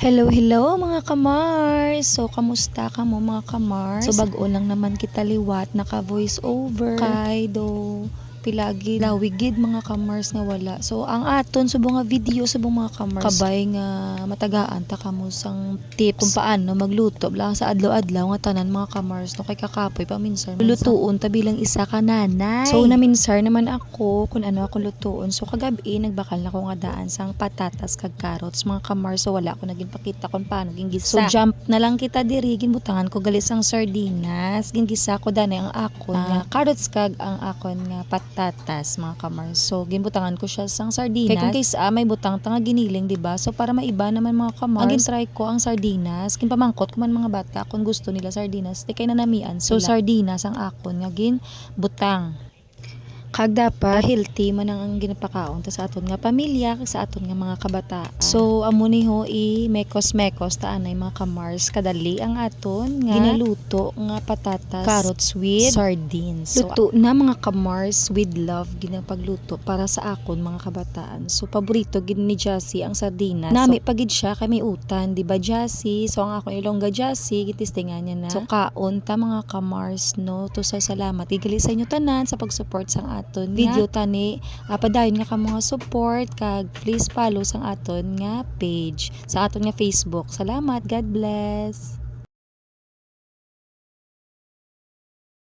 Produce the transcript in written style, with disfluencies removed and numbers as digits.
Hello mga kamars! So, kamusta ka mo mga kamars? So, bag-o lang naman kita liwat, naka-voice over. Kay do, pilagi, lawigid mga kamars nga wala. So, ang aton, subong nga video, subong mga kamars. Kabay nga matagaan, ta kamo sang tips kung paano magluto. Lang sa adlaw-adlaw nga tanan mga kamars. No, kay kakapoy, paminsar. Lutuon, tabilang isa ka nanay. So, naminsar naman ako kung ano ako lutuon. So, kagabi, nagbakal na ko nga daan sang patatas kag carrots mga kamars. So, wala ko naging pakita kung paano gingisa. So, jump na lang kita diri, ginbutangan ko galis ang sardinas. Gingisa ko danay ang akon nga carrots kag ang akon nga patatas mga kamars. So, ginbutangan ko siya sang sardinas. Kay kung kaysa may butang tanga giniling, diba? So, para maiba naman mga kamars, ang gintry ko ang sardinas. Ginpamangkot ko man mga bata kung gusto nila sardinas. Di kay nanamian sila. So, sardinas ang akon nga ginbutang. Kag dapat healthy man ang ginapakaon ta sa aton nga pamilya kag sa aton nga mga kabataan. So amo ni ho mekos-mekos ta anay mga kamars kadali ang aton nga ginaluto nga patatas carrots with sardines. So, luto na mga kamars with love ginapagluto para sa akon mga kabataan. So paborito gid ni Jassy ang sardinas. Nami pagid siya kay may utan, di ba Jassy? So ang akon ilongga Jassy gitistingan niya na. So kaon ta mga kamars no. To sa salamat gigali sa inyo tanan sa pag-support sang aton video tani padayon nga ka mga support kag please follow sang aton nga page sa aton nga Facebook. Salamat, God bless.